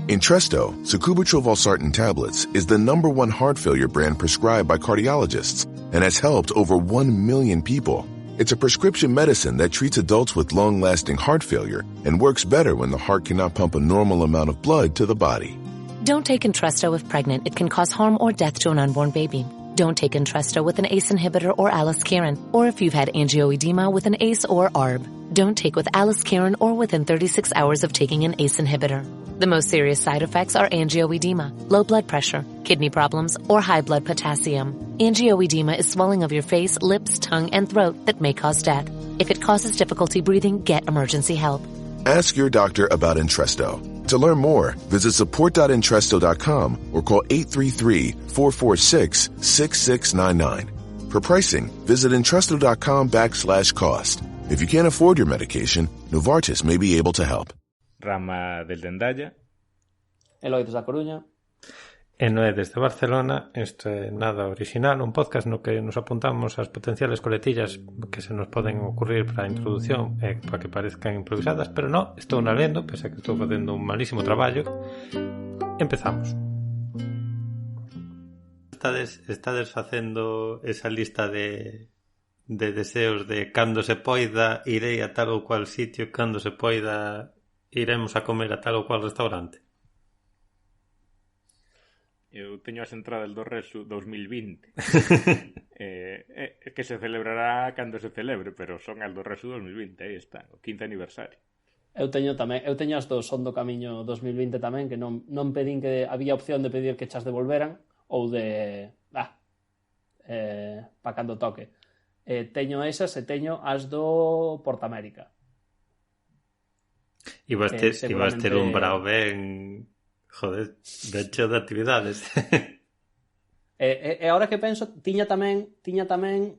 Entresto, sacubitril valsartan tablets, is the #1 heart failure brand prescribed by cardiologists and has helped over 1 million people. It's a prescription medicine that treats adults with long-lasting heart failure and works better when the heart cannot pump a normal amount of blood to the body. Don't take Entresto if pregnant. It can cause harm or death to an unborn baby. Don't take Entresto with an ACE inhibitor or aliskiren, or if you've had angioedema with an ACE or ARB. Don't take with aliskiren or within 36 hours of taking an ACE inhibitor. The most serious side effects are angioedema, low blood pressure, kidney problems, or high blood potassium. Angioedema is swelling of your face, lips, tongue, and throat that may cause death. If it causes difficulty breathing, get emergency help. Ask your doctor about Entresto. To learn more, visit support.entresto.com or call 833-446-6699. For pricing, visit entresto.com/cost. If you can't afford your medication, Novartis may be able to help. Rama del Dendalla. Eloi desde A Coruña. E Noé desde Barcelona. Isto é Nada Original, un podcast no que nos apuntamos ás potenciales coletillas que se nos poden ocurrir para a introducción e para que parezcan improvisadas, pero non, estou na lendo, pese a que estou facendo un malísimo traballo. Empezamos. Estades facendo esa lista de deseos de cando se poida irei a tal ou cual sitio, cando se poida iremos a comer a tal ou cual restaurante? Eu teño as entradas do Resu 2020 que se celebrará cando se celebre, pero son as do Resu 2020, aí está, o 15º aniversario. Eu teño as do Son do Camiño 2020 tamén, que non pedín, que había opción de pedir que chas devolveran ou de para cando toque. Teño esas e teño as do Portamérica. Ibas ter un brao ben... Joder, bencho de actividades. E agora que penso, tiña tamén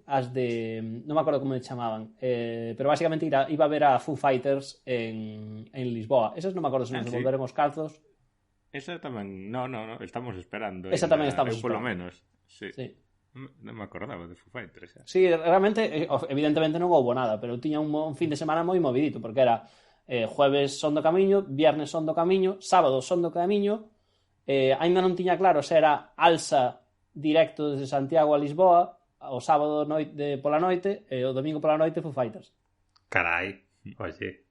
as de... Non me acordo como me chamaban, pero basicamente iba a ver a Foo Fighters en Lisboa. Esas non me acordo se nos devolveron os calzos. Esa tamén... No, estamos esperando. Esa tamén estamos esperando. Polo menos, sí. Non me acordaba de Foo Fighters. Sí, realmente, evidentemente non houbo nada, pero tiña un fin de semana moi movidito, porque era... jueves Son do Camiño, viernes Son do Camiño, sábado Son do Camiño, aínda non tiña claro se era alza directo desde Santiago a Lisboa, o sábado pola noite e o domingo pola noite Foo Fighters. Carai, oye.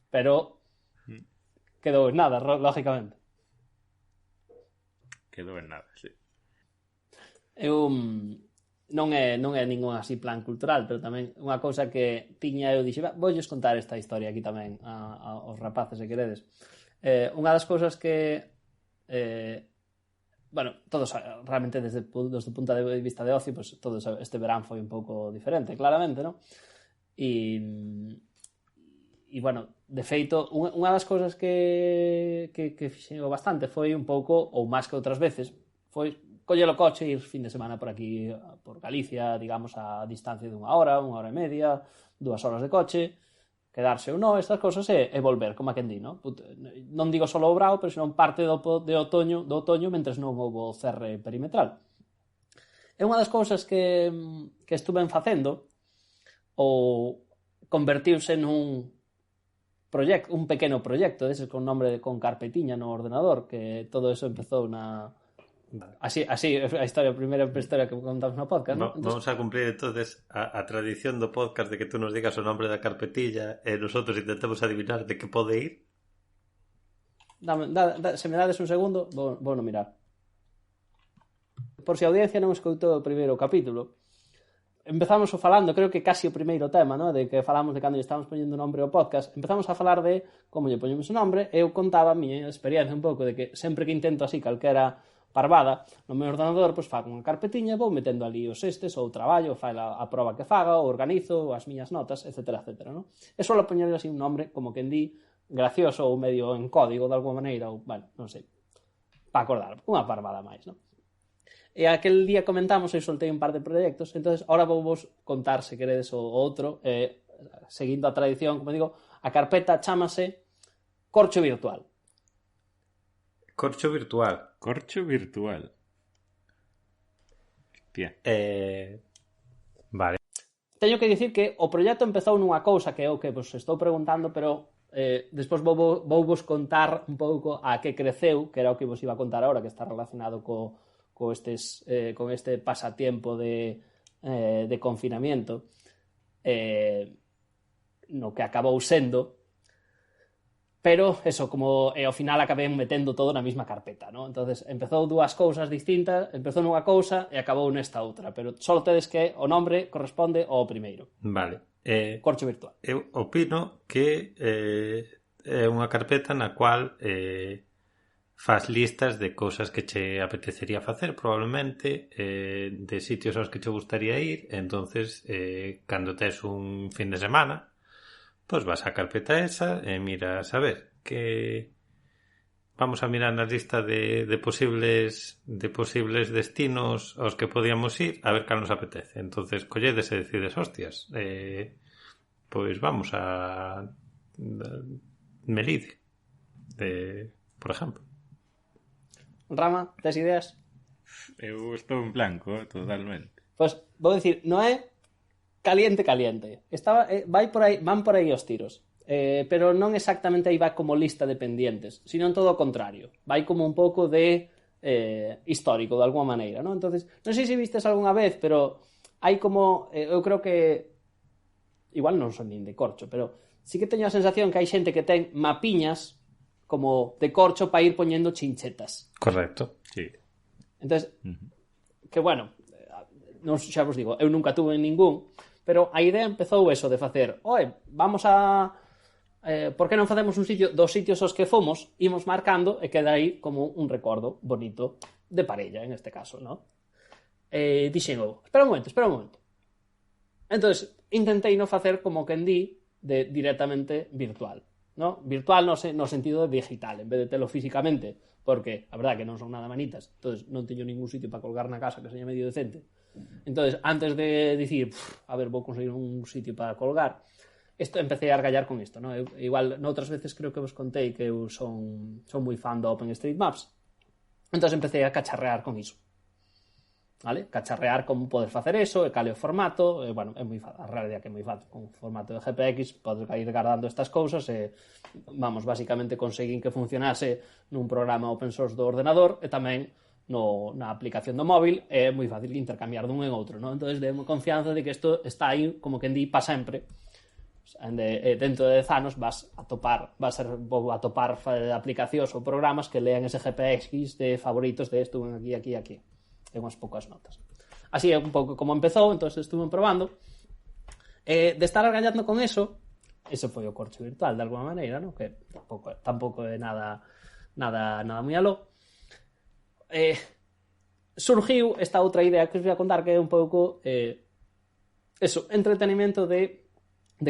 Pero quedou en nada, lógicamente. Quedou en nada, sí. Eu... Non é ningún así plan cultural, pero tamén unha cousa que tiña, eu dixo, voulles contar esta historia aquí tamén aos rapaces, se queredes. Unha das cousas que todos realmente desde o punto de vista de ocio, pues todo este verán foi un pouco diferente, claramente, non? E bueno, de feito, unha das cousas que fixen bastante foi un pouco, ou máis que outras veces, foi coller o coche e ir fin de semana por aquí, por Galicia, digamos, a distancia de unha hora e media, 2 horas de coche, quedarse ou non, estas cosas, e volver, como a quen di, non? Non digo solo o Brao, pero senón parte do otoño, mentres non houbo cerre perimetral. É unha das cousas que estuven facendo, ou convertiuse nun proxecto, un pequeno proxecto, deses con nombre con carpetiña no ordenador, que todo eso empezou na... Así a historia, a primeira historia que contamos no podcast, ¿no? Vamos a cumplir entonces a tradición do podcast de que tú nos digas o nombre da carpetilla e nosotros intentemos adivinar de que pode ir. Se me dades un segundo, vou no mirar. Por si a audiencia non escoitou o primeiro capítulo, empezamos falando, creo que casi o primeiro tema, ¿no? De que falamos de cando lle estamos poñendo nombre ao podcast, empezamos a falar de como lle poñemos o nombre, e eu contaba a miña experiencia un pouco de que sempre que intento así calquera parvada no meu ordenador, pois fago unha carpetiña, vou metendo ali os estes, ou traballo, ou fai a proba que faga, ou organizo as miñas notas, etcétera, non? E solo poñer así un nombre, como quen di, gracioso ou medio en código de alguma maneira, ou, bueno, non sei, para acordar, unha parvada máis, non? E aquel día comentamos e soltei un par de proxectos, entonces ahora vou vos contar, se queredes, o outro, seguindo a tradición, como digo, a carpeta chámase Corcho Virtual. Corcho virtual. Corcho virtual. Hostia. Vale. Teño que dicir que o proxecto empezou nunha cousa que é o que vos estou preguntando, pero despois vou vos contar un pouco a que creceu, que era o que vos iba a contar ahora, que está relacionado con este pasatiempo de confinamiento, no que acabou sendo, pero eso, como ao final acabei metendo todo na mesma carpeta, ¿no? Entonces empezou dúas cousas distintas, empezou nunha cousa e acabou nesta outra, pero só tedes que o nombre corresponde ao primeiro. Vale. Corcho virtual. Eu opino que é unha carpeta na cual faz listas de cousas que che apetecería facer, probablemente, de sitios aos que che gustaría ir. Entonces, cando tes un fin de semana, pois vas á carpeta esa e miras a ver que vamos a mirar na lista de posibles destinos aos que podíamos ir, a ver cal nos apetece. Entonces colledes e decides, hostias, pois vamos a Melide, por exemplo. Rama, tes ideas? Eu estou en blanco, totalmente. Pois vou dicir, non é caliente. Van por aí os tiros. Pero non exactamente aí vai como lista de pendientes, sino en todo o contrario. Vai como un pouco de histórico, de alguma maneira, ¿no? Entonces, non sei se vistes algunha vez, pero hai como, eu creo que igual non son nin de corcho, pero sí que teño a sensación que hai xente que ten mapiñas como de corcho para ir poñendo chinchetas. Correcto. Sí. Entonces, que bueno, non xa vos digo, eu nunca tuve ningún, pero a idea empezou eso de facer, vamos a... por que non facemos un sitio, dos sitios aos que fomos, imos marcando e queda aí como un recordo bonito de parella, en este caso, ¿no? Dixen, espera un momento. Entonces, intentei non facer como quen di de directamente virtual, ¿no? Virtual no sentido de digital, en vez de telo físicamente, porque a verdade que non son nada manitas, entonces non teño ningún sitio para colgar na casa que seña medio decente. Entonces, antes de dicir, a ver, vou conseguir un sitio para colgar, empecé a argallar con isto, ¿no? Igual, noutras veces creo que vos contei que eu son moi fan do OpenStreetMaps. Entonces empecé a cacharrear con iso. ¿Vale? Cacharrear como podes facer eso, e cal é o formato, bueno, é moi fácil, a realidade que é moi fácil, con formato de GPX podes ir guardando estas cousas e, vamos, basicamente conseguín que funcionase nun programa open source do ordenador e tamén na aplicación do móvil, é moi fácil intercambiar dun en outro, ¿no? Entonces, demo confianza de que isto está aí, como que di, pa sempre. Dentro de 10 anos vas a topar aplicacións ou programas que lean ese GPX de favoritos de isto aquí. Ten unhas poucas notas. Así é un pouco como empezou, entonces estuve probando. De estar argallando con eso foi o corcho virtual, de alguma maneira, ¿no? Que tampouco é nada moi aló. Surgiu esta outra idea que os voy a contar, que é un pouco entretenimento de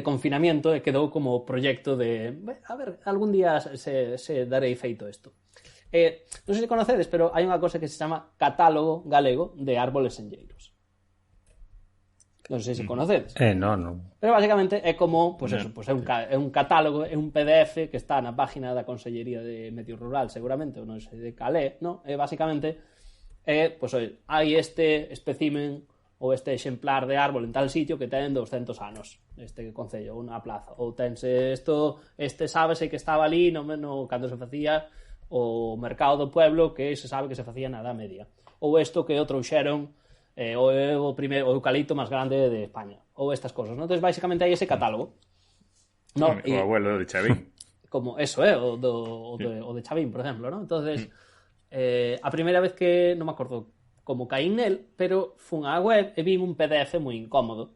confinamiento, e quedou como proxecto de a ver, algún día se darei feito isto. Non sei se conocedes, pero hai unha cosa que se chama Catálogo Galego de Árboles Enlleiros. Non sei se conocedes. Non. Pero basicamente é como, é un catálogo, é un PDF que está na página da Consellería de Medio Rural, seguramente, ou non sei de calé, ¿no? Basicamente hai este espécimen ou este exemplar de árbol en tal sitio que ten 200 anos, este concello, unha plaza, ou tense este sábese que estaba ali cando se facía o mercado do pueblo, que se sabe que se facía na Edad Media, ou isto que o trouxeron o eucalipto máis grande de España, ou estas cosas, ¿no? Entonces, basicamente hai ese catálogo, ¿no? O abuelo de Chavín. Como eso, o de Chavín, por exemplo, ¿no? Entonces, a primeira vez que, non me acordo como caín nel, pero fun á web e vin un PDF moi incómodo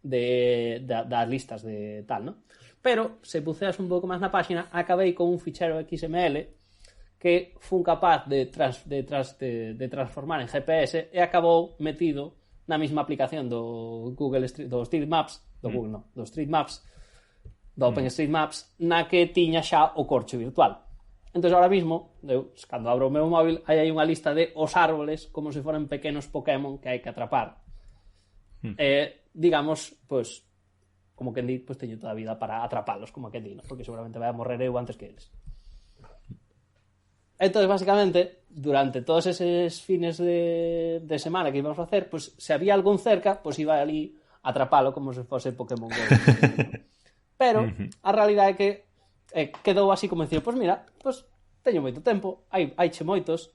das listas de tal, ¿no? Pero, se buceas un pouco máis na página, acabei con un fichero XML que fun capaz de transformar en GPS e acabou metido na mesma aplicación do Street Maps, do Street Maps, do OpenStreetMaps, na que tiña xa o corcho virtual. Entón, ahora mismo, cando abro o meu móvil, hai unha lista de os árboles como se foran pequenos Pokémon que hai que atrapar. Digamos, pois, como que di, pois teño toda a vida para atrapalos, como que di, ¿no? Porque seguramente vai a morrer eu antes que eles. Entón, basicamente, durante todos eses fines de semana que íbamos a facer, pois, se había algún cerca, pois iba ali a atrapalo como se fose Pokémon Go. Pero a realidade é que quedou así como dicir, pois mira, pois teño moito tempo, haiche moitos,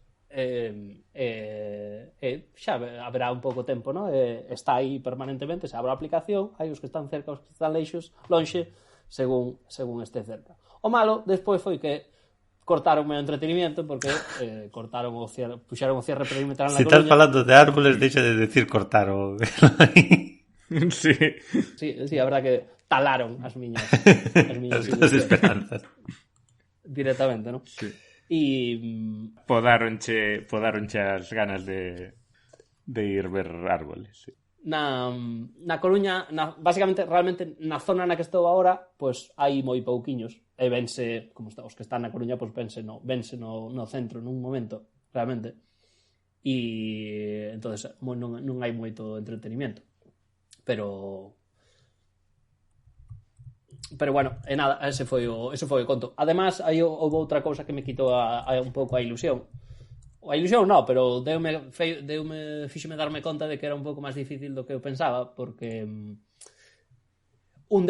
xa haberá un pouco tempo, ¿no? Está aí permanentemente, se abre a aplicación, hai os que están cerca, os que están lonxe, según este cerca. O malo despois foi que cortaron o meu entretenimiento porque cortaron o cierre, puxeron o cierre perimetral na Coruña. Se estás falando de árboles, deixa de decir cortaron. Sí. Sí, a verdad que talaron as miñas as esperanzas. Directamente, ¿no? Sí. E podaronche as ganas de ir ver árboles, sí. Na Coruña, basicamente, realmente, na zona na que estou agora, pois hai moi pouquiños. E vense, como os que están na Coruña, pois vense no centro nun momento, realmente. E entonces non hai moito entretenimiento. Pero bueno, e nada, ese foi o conto. Además, aí houve outra cousa que me quitou un pouco a ilusión. A ilusión non, pero fíxome darme conta de que era un pouco máis difícil do que eu pensaba, porque un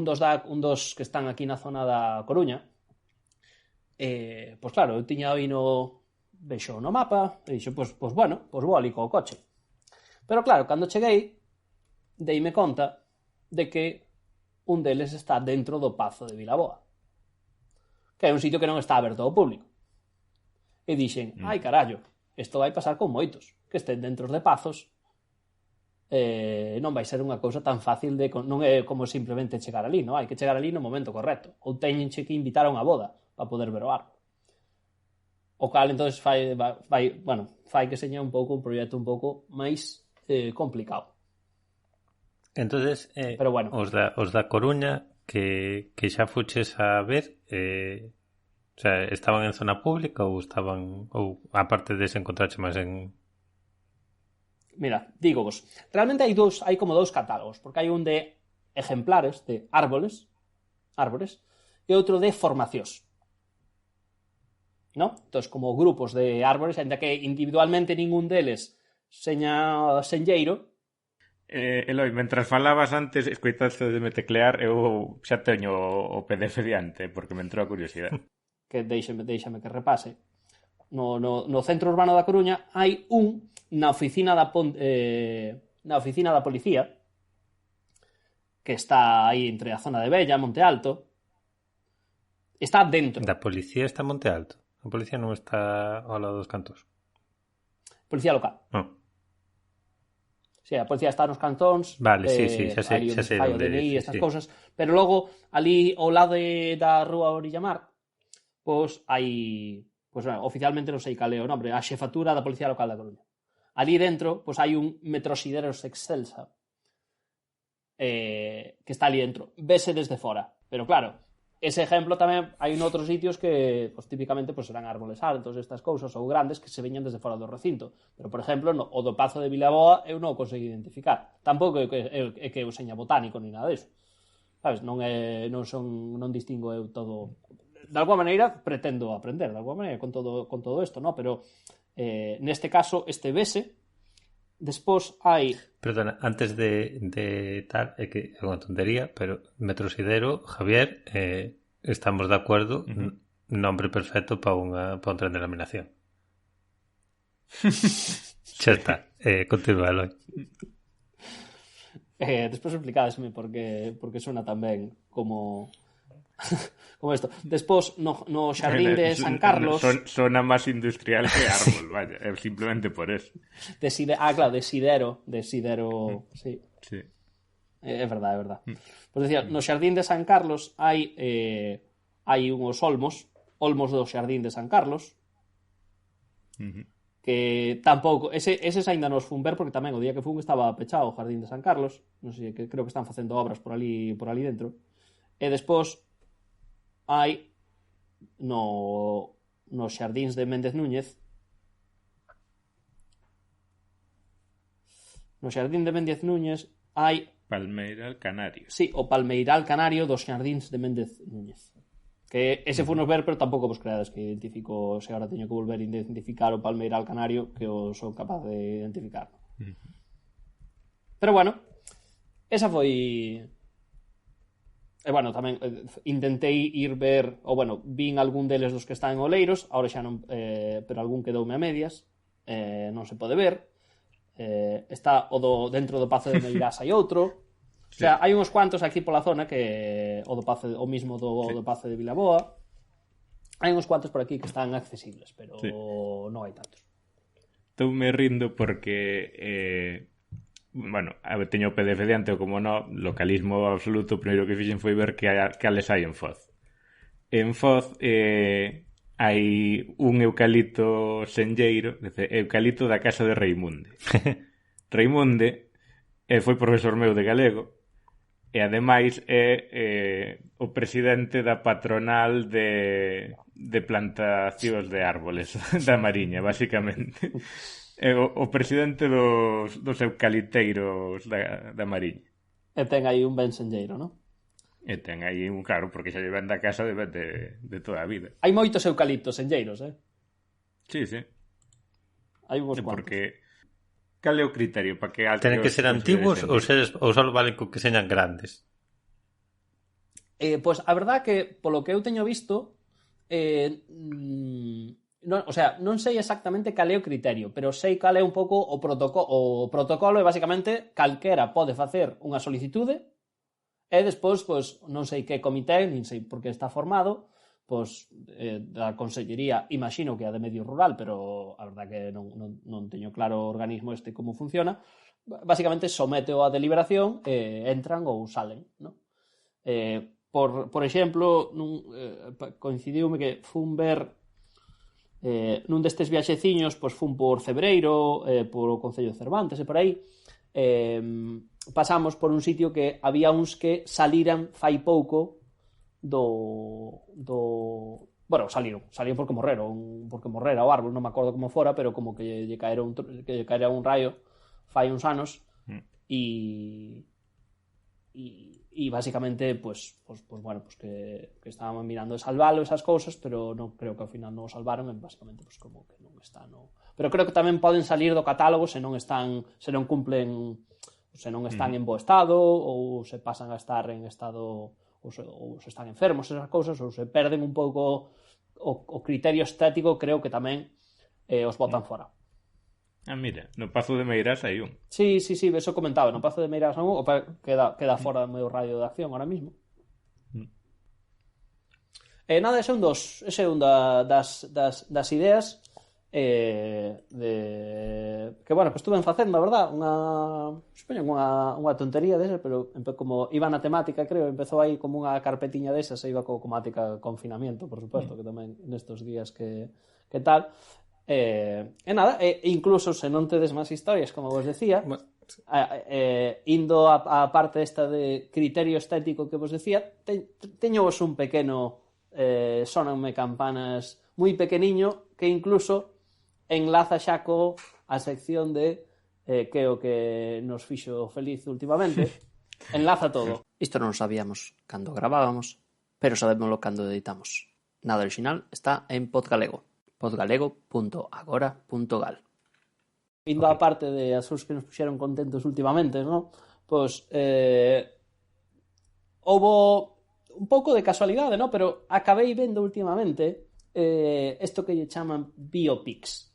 dos que están aquí na zona da Coruña, pois claro, eu tiña aí vexo no mapa, e dixo, pois bueno, pois vou ali co coche. Pero claro, cando cheguei, deime conta de que un deles está dentro do Pazo de Vilaboa, que é un sitio que non está aberto ao público. E dixen, ai carallo, isto vai pasar con moitos, que estén dentro de pazos, non vai ser unha cousa tan fácil non é como simplemente chegar ali, non? Hai que chegar ali no momento correcto, ou teñenche que invitar a unha boda para poder ver o árbol. O cal, entonces, fai que seña un pouco un proxecto un pouco máis complicado. Entonces, pero bueno, os da Coruña que xa fuches a ver, o sea, estaban en zona pública ou aparte de se encontrarche máis en... Mira, dígovos, realmente hai como dous catálogos, porque hai un de ejemplares de árboles e outro de formacións, ¿no? Entón, como grupos de árboles, ainda que individualmente ningún deles seña senlleiro. Eloi, mentras falabas antes, escoitaste de me teclear, eu xa teño o PDF diante, porque me entrou a curiosidade. Que déixame que repase. No centro urbano da Coruña hai na oficina da policía, que está aí entre a zona de Bella, Monte Alto. Está dentro. Da policía está Monte Alto. A policía non está ao lado dos cantos. Policía local. Sí, a policía está nos cantóns. Vale, sí, xa sei onde é, estas cousas. Pero logo, ali ao lado da rúa Orillamar, pois hai, oficialmente non sei cal é o nome, a xefatura da Policía Local da Coruña. Ali dentro, pois hai un Metrosideros Excelsa, que está ali dentro. Vese desde fora. Pero claro, ese exemplo tamén hai noutros sitios que, pois, típicamente, pois, serán árboles altos, estas cousas, ou grandes, que se veñan desde fora do recinto. Pero, por exemplo, o do Pazo de Vilaboa eu non o consegui identificar. Tampouco é que eu seña botánico ni nada disso. Sabes? Non distingo eu todo... De alguma maneira pretendo aprender, de alguma maneira, con todo isto, ¿no? Pero neste caso, este vese, despois hai... Perdona, antes de tal, é que é unha tontería, pero Metrosidero, Javier, estamos de acordo, nombre perfecto para un tren de laminación. Xa está, continúa, Eloi. Despois explicádesme porque sona tamén como isto. Despois no xardín de San Carlos sona máis industrial que árbol, vaya, simplemente por eso. Claro, de sidero, sí. É verdade. Pois decía, no xardín de San Carlos hai unhos olmos do xardín de San Carlos, que tampouco, eses aínda nos fun ver porque tamén o día que fun estaba pechado o jardín de San Carlos, non sei, que creo que están facendo obras por ali dentro. E despois hai nos xardíns de Méndez Núñez, no xardín de Méndez Núñez hai Palmeiral Canario. Sí, o Palmeiral Canario dos xardíns de Méndez Núñez. Que ese funos ver, pero tampouco vos creades que identifico, se agora teño que volver a identificar o Palmeiral Canario, que o son capaz de identificar. Pero bueno, esa foi E, bueno, tamén intentei ir ver, ou, bueno, vin algún deles dos que están en Oleiros, ahora xa non, pero algún quedoume a medias, non se pode ver. Está dentro do Pazo de Meirás hai outro. O sea, hai uns cuantos aquí pola zona que o mismo do Pazo de Vilaboa. Hai uns cuantos por aquí que están accesibles, pero non hai tantos. Estou me rindo porque bueno, teño o PDF diante, ou como non, localismo absoluto, o primeiro que fixen foi ver que ales hai en Foz. En Foz hai un eucalipto senlleiro, eucalipto da casa de Reimunde. Reimunde foi profesor meu de galego, e ademais é o presidente da patronal de plantacións de árboles da Mariña, basicamente. É o presidente dos eucalipteiros da Mariña. E ten aí un ben senlleiro, non? E ten aí un, claro, porque xa lle ven da casa de toda a vida. Hai moitos eucaliptos senlleiros, Sí, sí. Hai uns cuantos. Porque cal é o criterio para que Tenen que ser antiguos ou só valen con que señan grandes? Pois a verdad que polo que eu teño visto non, o sea, non sei exactamente cal é o criterio, pero sei cal é un pouco o protocolo. O protocolo é basicamente calquera pode facer unha solicitude e despois, pois, non sei que comité, nin sei por que está formado, pois, da Consellería, imagino que a de Medio Rural, pero a verdad que non teño claro o organismo como funciona. Basicamente somete-o a deliberación e entran ou salen, non? Por exemplo, coincidiume que fun ver nun destes viaxeciños, pois fun por Cebreiro, por o Concello de Cervantes e por aí, pasamos por un sitio que había uns que saliran fai pouco bueno, saliron porque morrera o árbol, non me acordo como fora, pero como que lle caera un rayo fai uns anos e basicamente pues bueno, pues que estaban mirando de salvalo esas cousas, pero non creo que ao final non o salvaron, basicamente pues como que non está pero creo que tamén poden salir do catálogo se non cumplen, se non están en bo estado ou se pasan a estar en estado ou se están enfermos, esas cousas, ou se perden un pouco o criterio estético, creo que tamén os botan fora. Mira, no Pazo de Meirás hai un. Sí, eso comentaba, no Pazo de Meirás hai un, queda fora do meu radio de acción ahora mismo. Nada, ese é un das ideas que, bueno, que estuve facendo, a verdad, unha tontería desas, pero como iba na temática, creo, empezou aí como unha carpetiña desas e iba co temática confinamiento, por suposto, que tamén nestes días que tal. Nada, incluso se non tedes máis historias, como vos decía, indo a parte esta de criterio estético que vos decía, teñovos un pequeno sonanme campanas moi pequeniño que incluso enlaza xa a sección de que o que nos fixo feliz últimamente. Enlaza todo. Isto non sabíamos cando gravábamos, pero sabémoslo cando editamos. Nada original está en Podgalego. podgalego.agora.gal. Indo a parte de as cousas que nos puxeron contentos últimamente, non? Pois houbo un pouco de casualidade, non? Pero acabei vendo últimamente isto que lle chaman biopics.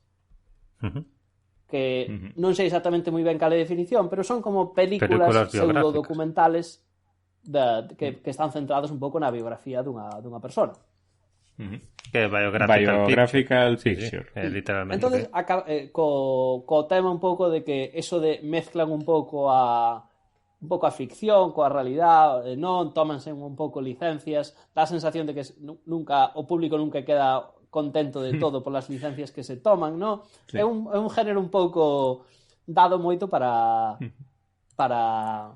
Que non sei exactamente moi ben cal é a definición, pero son como películas pseudodocumentales que están centradas un pouco na biografía dunha persona. Que é biographical picture. Sí, literalmente. Entonces, co tema un pouco de que eso de mezclan un pouco a ficción coa realidade, non tómanse un pouco licencias, dá a sensación de que o público nunca queda contento de todo polas licencias que se toman, non? Sí. É un género un pouco dado moito para a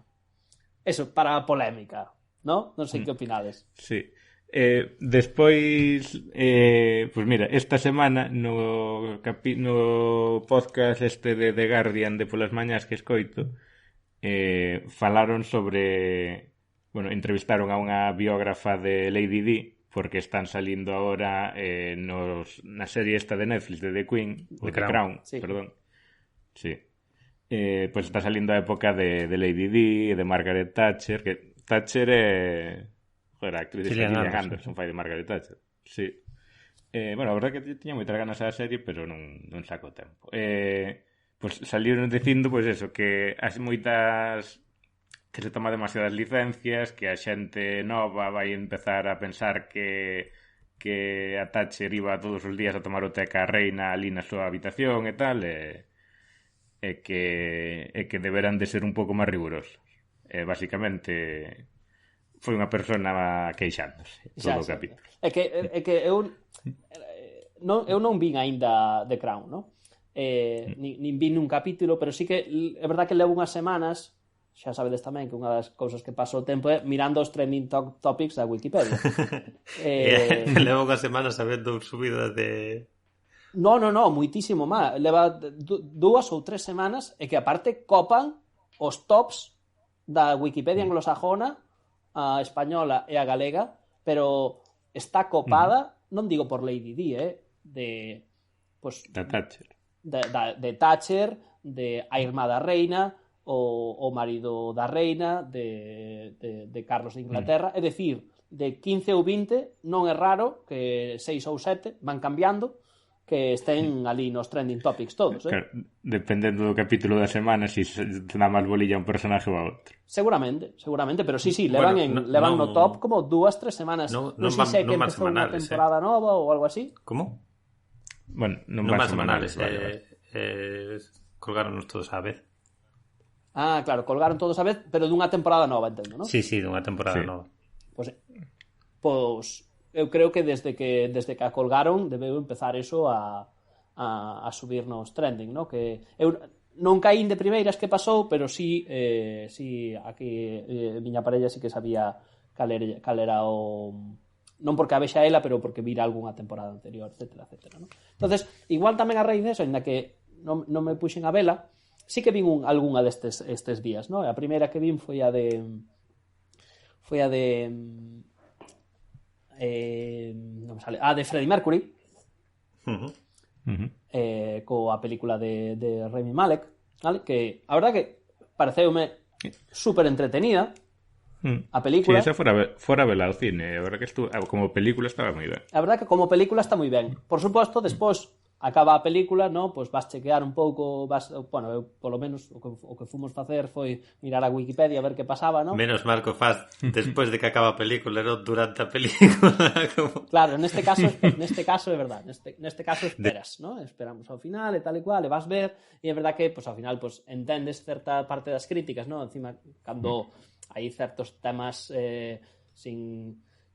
polémica, non? Non sei que opinades. Sí. Despois, pues mira, esta semana no podcast este de The Guardian de polas mañás que escoito, falaron sobre, bueno, entrevistaron a unha biógrafa de Lady Di, porque están salindo agora na serie esta de Netflix de The Queen, The Crown, sí. Perdón. Sí. Pues está salindo a época de Lady Di e de Margaret Thatcher, que Thatcher Joder, a actriz Gillian Gillian Anderson. Anderson fai de Margaret Thatcher. Sí. Bueno, a verdade que tiña moitas ganas da serie, pero non saco tempo. Pois saliron dicindo, pois eso, que as moitas que se toma demasiadas licencias, que a xente nova vai empezar a pensar que a Thatcher iba todos os días a tomar o té ca reina ali na súa habitación e tal, e que deberán de ser un pouco máis rigurosos. Basicamente foi unha persona queixándose todo o capítulo. É que eu non vin aínda The Crown, non? Nin vin un capítulo, pero sí que é verdad que levo unhas semanas, xa sabedes tamén que unha das cousas que pasa o tempo é mirando os trending topics da Wikipedia. Levo unhas semanas sabendo subidas de... No, muitísimo má. Leva 2 ou 3 semanas e que aparte copan os tops da Wikipedia anglosajona, a española e a galega, pero está copada, non digo por Lady Di, Da Thatcher. De Thatcher, de a irmá da reina, o marido da reina, de Carlos de Inglaterra, é dicir, de 15 ou 20, non é raro que 6 ou 7 van cambiando, que estén ali nos trending topics todos, Claro, dependendo do capítulo da semana, si se dá máis bolilla a un personaje ou a outro. Seguramente, pero sí, levan no top como 2-3 semanas. Non sei se que empezou unha temporada nova ou algo así. Como? Bueno, non van semanales. Colgáronos todos á vez. Ah, claro, colgaron todos a vez, pero dunha temporada nova, entendo, non? Sí, dunha temporada nova. Pois eu creo que desde que a colgaron debeu empezar eso a subir nos trending, ¿no? Que eu non caín de primeiras que pasou, pero sí aquí miña parella sí que sabía cal era o... Non porque a vexa ela, pero porque vira algunha temporada anterior, etcétera, ¿no? Entonces, igual tamén a raíz deso, ainda que non me puxen a vela, sí que vin algunha destes días, ¿no? A primeira que vin foi a de non me sale, de Freddie Mercury, coa película de Rami Malek, vale? Que a verdad que pareceume super entretenida a película. Sí, esa fora vela ao cine, a verdad que como película estaba moi ben. A verdad que como película está moi ben. Por suposto, despois acaba a película, no, pois vas chequear un pouco, bueno, eu polo menos o que fomos facer foi mirar a Wikipedia a ver que pasaba, no? Menos mal que o faz despois de que acaba a película, non durante a película. Claro, neste caso é verdad, neste caso esperas, no? Esperamos ao final e tal e cual, e vas ver, e é verdad que pois ao final pois entendes certa parte das críticas, no? Encima cando hai certos temas sin...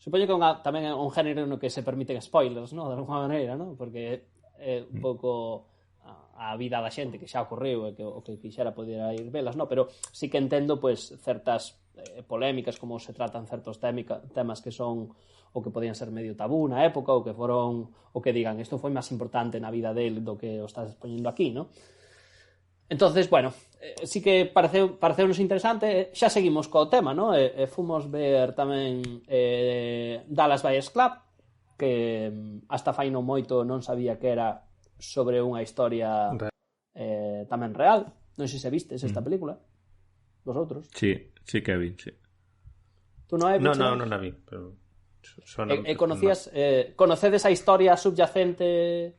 Supoño que tamén é un género no que se permiten spoilers, no? De alguma maneira, no? Porque un pouco a vida da xente que xa ocorreu e que o que quixera poder ir velas, no? Pero sí que entendo pois certas polémicas, como se tratan certos temas que son o que podían ser medio tabú na época, ou que foron o que digan, isto foi máis importante na vida del do que o estás poñendo aquí, no? Entonces, bueno, sí que pareceunos interesante. Xa seguimos co tema, no? Fomos ver tamén Dallas Buyers Club, que hasta fai non moito non sabía que era sobre unha historia tamén real. Non sei se vistes esta película. Vosotros? Sí que a vi, sí. Tú non a vi, pero conocedes a historia subyacente?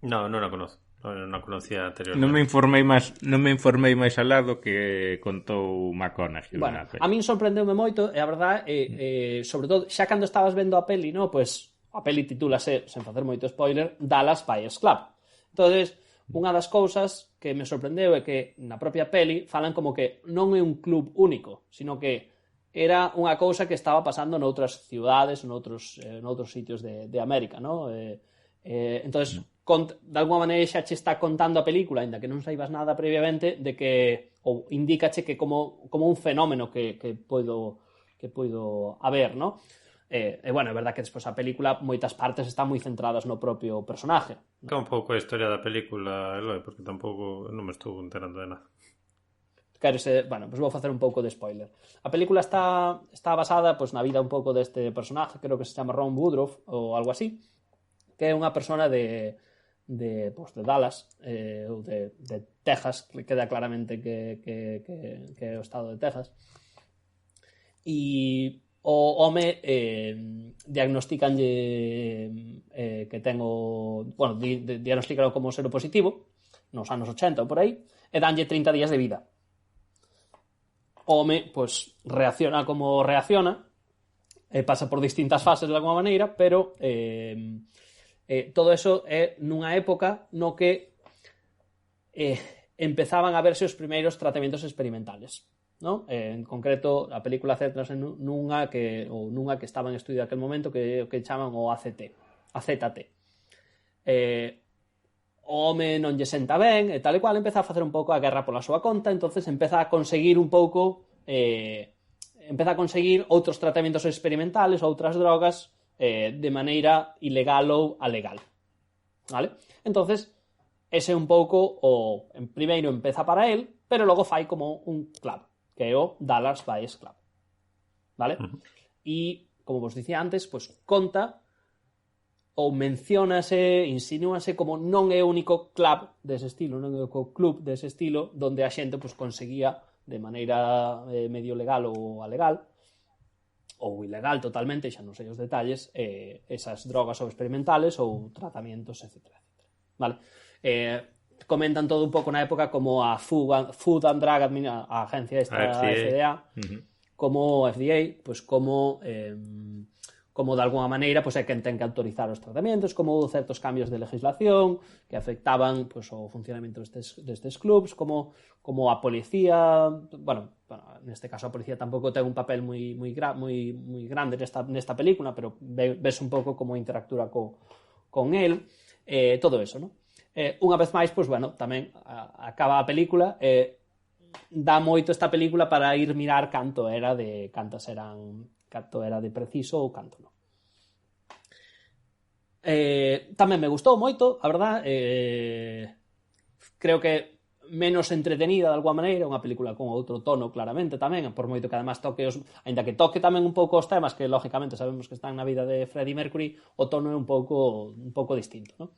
Non a conozco. Non conocía anteriormente. Non me informei máis al lado que contou McConaughey. Bueno, a min sorprendeume moito, e a verdade sobre todo, xa cando estabas vendo a peli, no, pues a peli titúlase, sen facer moito spoiler, Dallas Buyers Club. Entonces, unha das cousas que me sorprendeu é que na propia peli falan como que non é un club único, sino que era unha cousa que estaba pasando noutras ciudades, noutros sitios de América, no? Entonces, de alguma maneira xa che está contando a película, ainda que non saibas nada previamente, de que ou indícache que como un fenómeno que poido haber, no? Bueno, é verdad que despois a película moitas partes están moi centradas no propio personaje. Que un pouco a historia da película, Eloi, porque tampouco non me estou enterando de nada. Bueno, pues vou facer un pouco de spoiler. A película está basada pois na vida un pouco deste personaje, creo que se chama Ron Woodruff ou algo así, que é unha persona de Dallas ou de Texas, que queda claramente que é o estado de Texas, e o home diagnosticanlle que tengo, bueno, diagnostícalo como seropositivo nos anos 80 ou por aí, e danlle 30 días de vida. O home, pois, reacciona como reacciona, pasa por distintas fases de alguma maneira, pero todo eso é nunha época no que empezaban a verse os primeiros tratamentos experimentales, ¿no? En concreto, a película centrase nunha que estaba en estudio aquel momento que chaman o AZT. O home non lle senta ben e tal e cual, empeza a facer un pouco a guerra pola súa conta, entonces empeza a conseguir un pouco outros tratamentos experimentales, outras drogas de maneira ilegal ou alegal, vale? Entonces ese é un pouco o primeiro empeza para él, pero logo fai como un club, que é o Dallas Buyers Club, vale? E, como vos dicía antes, pois conta ou menciónase, insinúase como non é o único club dese estilo, non é o único club dese estilo donde a xente pois conseguía de maneira medio legal ou alegal ou ilegal totalmente, xa non sei os detalles, esas drogas ou experimentales ou tratamientos, etc. Vale? Comentan todo un pouco na época como a Food and Drug Administration, a agencia esta, a FDA, como FDA, pois como de alguma maneira pois é quen ten que autorizar os tratamentos, como certos cambios de legislación que afectaban pois o funcionamento destes clubs, como a policía, bueno, neste caso a policía tampouco ten un papel moi grande nesta película, pero ves un pouco como interactúa con el, todo eso, ¿no? Unha vez máis, pois, bueno, tamén acaba a película dá moito esta película para ir mirar canto era de preciso ou canto non. Tamén me gustou moito, a verdad, creo que menos entretenida de alguma maneira, unha película con outro tono claramente tamén, por moito que además toque aínda que toque tamén un pouco os temas que lógicamente sabemos que están na vida de Freddie Mercury, o tono é un pouco distinto, non?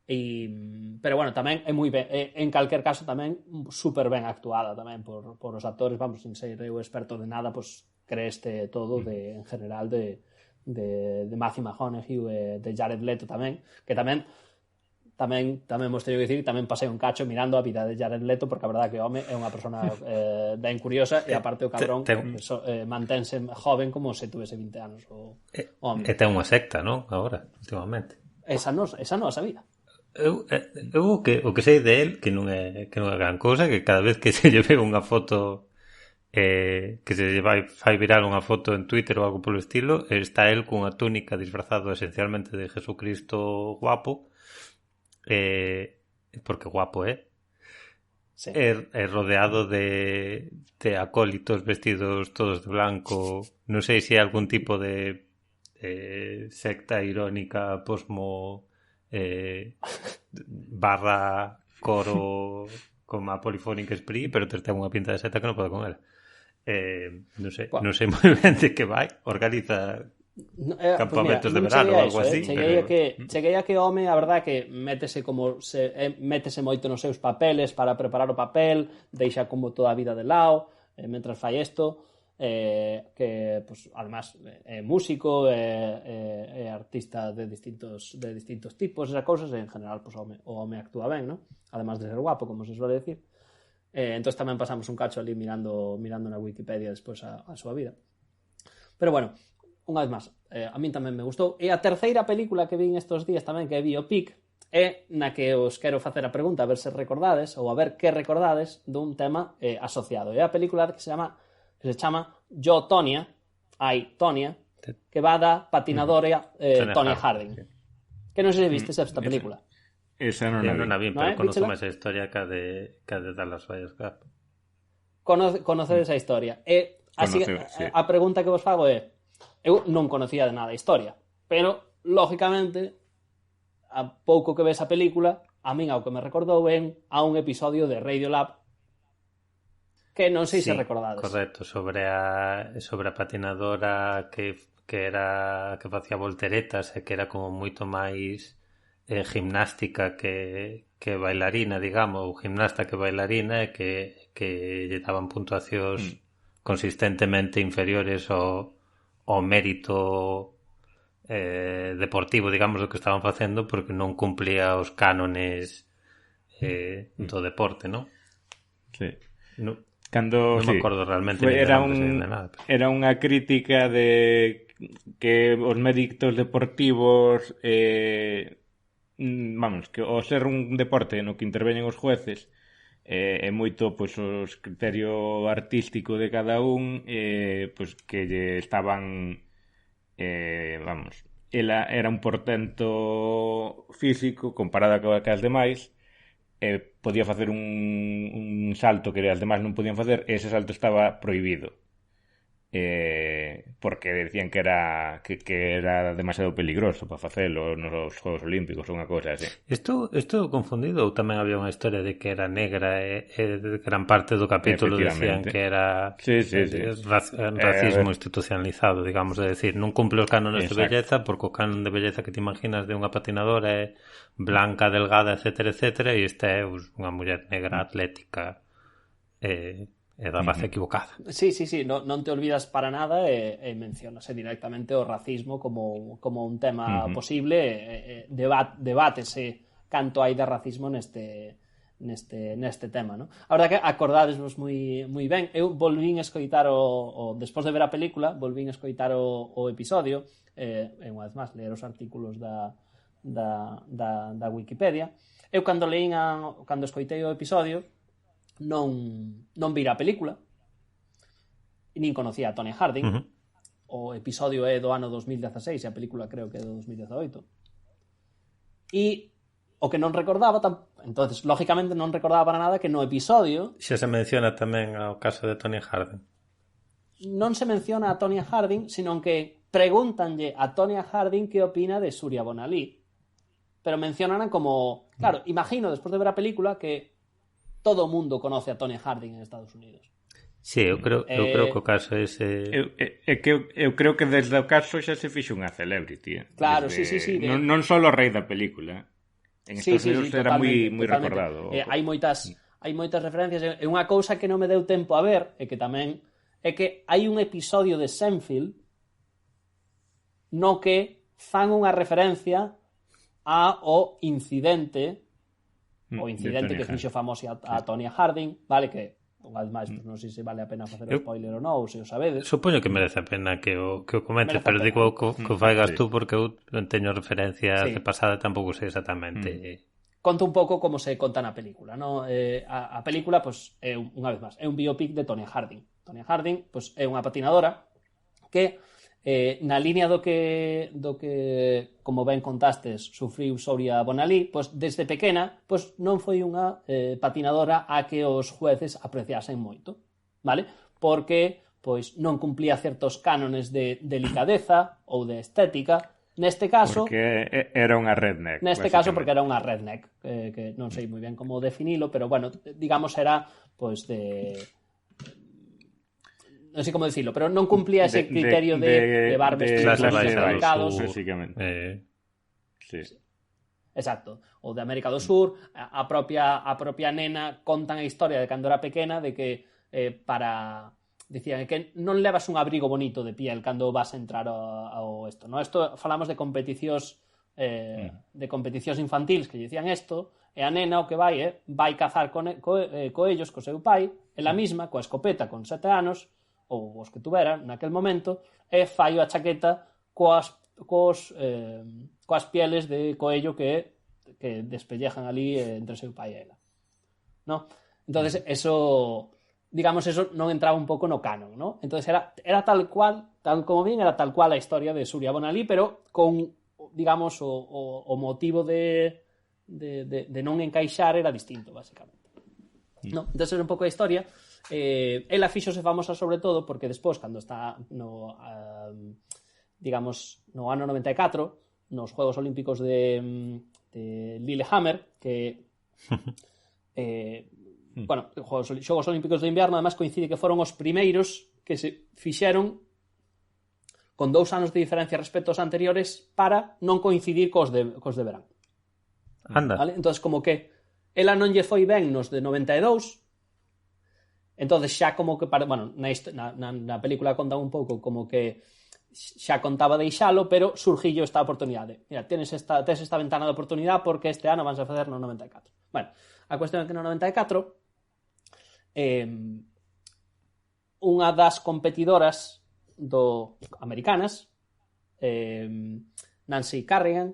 Pero bueno, tamén é moi ben, en calquer caso tamén super ben actuada tamén por os actores, vamos, sin ser eu experto de nada, pois creeste todo en general de Matthew McConaughey e de Jared Leto tamén, que tamén vos teño que dicir, tamén pasei un cacho mirando a vida de Jared Leto, porque a verdade que o home é unha persona ben curiosa e aparte o cabrón mantense joven como se tuvese 20 anos o home. E ten unha secta, non? Agora, últimamente. Esa non a sabía. Eu o que sei de él, que non é gran cousa, que cada vez que se lle ve unha foto que se lle fai viral unha foto en Twitter ou algo polo estilo, está él cunha túnica disfrazado esencialmente de Jesucristo guapo, porque guapo sí. Rodeado de acólitos vestidos todos de blanco. Non sei se hai algún tipo de secta irónica posmo barra coro como a Polyphonic Spree, pero ten unha pinta de seta que non pode con ela. Non sei moi ben de que vai, organiza campamentos de verano ou algo así. Cheguei a que o home, a verdade que métese moito nos seus papeles para preparar o papel, deixa como toda a vida de lado, mentras fai isto. Que pues, además é músico, é artista de distintos tipos, esas cousas, e en general pues, o home actúa ben, ¿no? Además de ser guapo, como se suele decir. Entonces tamén pasamos un cacho ali mirando na Wikipedia despois a súa vida. Pero bueno, unha vez máis, a min tamén me gustou. E a terceira película que vin estes días tamén, que é Biopic, é na que os quero facer a pregunta a ver se recordades, ou a ver que recordades dun tema asociado. É a película que se chama Yo, Tonya, que va da patinadora Tonya Harding. Que non sei se vistes esta película. Esa non a vi, pero conozco máis a historia que a de Dallas Buyers Club. Conocedes a historia. E así, a pregunta que vos fago é: eu non conocía de nada a historia, pero, lógicamente, a pouco que ves a película, a min ao que me recordou a un episodio de Radiolab que non sei se recordades. Correcto, sobre a patinadora que facía volteretas e que era como moito máis gimnástica que bailarina, digamos, ou gimnasta que bailarina, e que lle daban puntuacións consistentemente inferiores ao o mérito deportivo, digamos, do que estaban facendo, porque non cumplía os cánones do deporte, non? Sí. Non Cando, me acordo realmente era de nada. Pero... era unha crítica de que os méritos deportivos vamos, que ao ser un deporte no que interveñen os jueces é moito pois, os criterio artístico de cada un pois, que lle estaban vamos, ela era un portento físico comparada coa que as demais podía facer un salto que as demais non podían facer e ese salto estaba prohibido porque decían que era demasiado peligroso para facelo nos Juegos Olímpicos ou unha cousa así. Estou confundido ou tamén había unha historia de que era negra e gran parte do capítulo decían que era racismo institucionalizado, digamos, é dicir, non cumple os cánones de belleza porque o canon de belleza que te imaginas de unha patinadora é blanca, delgada, etcétera, etcétera, e esta é unha muller negra atlética é da raza equivocada. Sí, non te olvidas para nada e mencionase directamente o racismo como un tema posible debátese canto hai de racismo neste tema, ¿no? A verdade que acordádesvos moi ben. Eu volvín a escoitar despois de ver a película, volvín a escoitar o episodio e unha vez máis ler os artículos da Wikipedia. Eu cando escoitei o episodio non vira a película e nin conocía a Tonya Harding. O episodio é do ano 2016 e a película creo que é do 2018 e o que non recordaba entonces lógicamente non recordaba para nada que no episodio xa se menciona tamén o caso de Tonya Harding. Non se menciona a Tonya Harding, sino que pregúntanlle a Tonya Harding que opina de Surya Bonaly, pero mencionan como, claro, imagino despois de ver a película que todo o mundo conoce a Tonya Harding en Estados Unidos. Sí, eu creo que o caso é ese... Eu creo que desde o caso xa se fixo unha celebrity. Claro, sí. Non só o rei da película. En Estados Unidos era moi recordado. Hai moitas referencias. E unha cousa que non me deu tempo a ver é que tamén é que hai un episodio de Seinfeld no que fan unha referencia ao incidente que fixo famoso a Tonya Harding, vale, que unha vez máis, non sei se vale a pena facer o spoiler ou non, ou se o sabedes. Supoño que merece a pena que o comentes, pero digo que o faigas tú porque eu teño referencias de pasada, tampouco sei exactamente. Conto un pouco como se conta na película, ¿no? A película, pues, é unha vez máis, é un biopic de Tonya Harding. Tonya Harding, pues, é unha patinadora que na línea do que como ben contastes sufriu Surya Bonaly, pois desde pequena pois non foi unha patinadora a que os jueces apreciasen moito, vale? Porque pois non cumplía certos cánones de delicadeza ou de estética. Neste caso porque era unha redneck. Neste caso porque era unha redneck, que non sei moi ben como definilo, pero bueno, digamos era pois de non sei como dicilo, pero non cumplía ese criterio de levar vestidos marcados. Básicamente. Sí. Exacto. O de América do Sur, a propia nena contan a historia de cando era pequena de que dicían que non levas un abrigo bonito de piel cando vas a entrar ao esto, ¿no? Esto falamos de competicións infantiles que dicían isto, e a nena o que vai cazar coellos co seu pai, ela mesma coa escopeta con 7 anos ou os que tuvera naquel momento, e fai a chaqueta coas pieles de coello que despellejan ali entre seu pai e ela, ¿no? Entonces eso, digamos, eso non entraba un pouco no canon, ¿no? Entonces era tal cual, tal como bien, era tal cual a historia de Surya Bonaly, pero con, digamos, o motivo de non encaixar era distinto, basicamente, ¿no? Entonces era un pouco a historia. Ela fíxose famosa sobre todo porque despois, cando está digamos, no ano 94, nos Juegos Olímpicos de Lillehammer, que bueno, Xogos Olímpicos de Inverno, además coincide que foron os primeiros que se fixeron con 2 anos de diferencia respecto aos anteriores para non coincidir cos de verán. Anda. ¿Vale? Entonces, como que ela non lle foi ben nos de 92, entonces xa como que, bueno, na película contan un pouco como que xa contaba deixalo, pero surgillo esta oportunidade. Mira, tes esta ventana de oportunidade porque este ano vanse a facer no 94. Bueno, a cuestión é que no 94 unha das competidoras americanas, Nancy Kerrigan,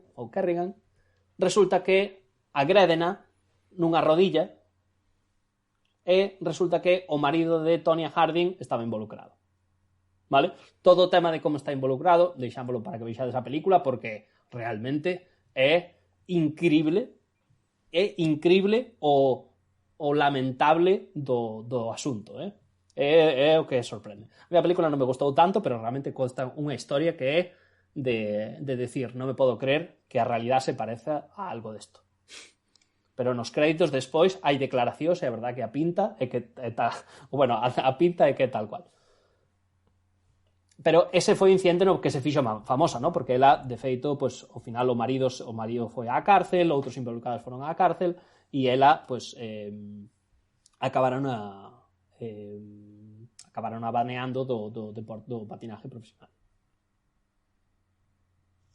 resulta que agrédena nunha rodilla e resulta que o marido de Tonya Harding estaba involucrado. Vale? Todo o tema de como está involucrado, deixámoslo para que vexades a película, porque realmente é increíble o lamentable do asunto, é o que sorprende. A película non me gustou tanto, pero realmente consta unha historia que é de decir, non me podo creer que a realidade se pareza a algo desto. Pero nos créditos despois hai declaracións e é verdad que a pinta é que é tal, bueno, a pinta é que é tal cual. Pero ese foi o incidente no que se fixo famosa, ¿no? Porque ela, de feito, pues, ao final o marido foi á cárcel, outros involucrados foron á cárcel e ela, pues, acabaron baneando do patinaje profesional.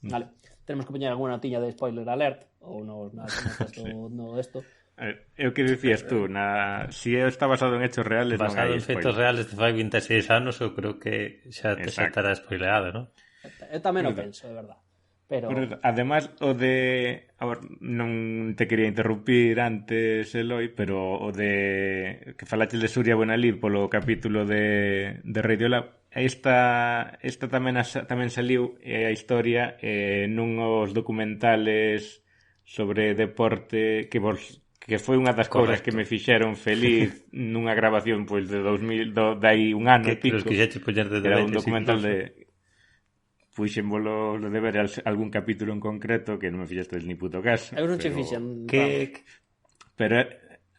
Vale. Tenemos que poñer alguna notiña de spoiler alert ou no esto. É o que dicías tú, si está basado en hechos reales, basado en feitos reales de fai 26 anos, eu creo que xa estará spoileado, non? Eu tamén o penso, é verdad. Pero además o de, a ver, non te quería interrumpir antes, Eloi, pero o de que falaches de Surya Bonalí polo capítulo de Radiolab, esta tamén saliu a historia nunhos documentales sobre deporte que foi unha das cousas que me fixeron feliz nunha grabación pois de 2000 dai un ano e pico, que era un documental de puxémolo de ver algún capítulo en concreto que non me fixeste ni puto caso. Eu non che fixen. Pero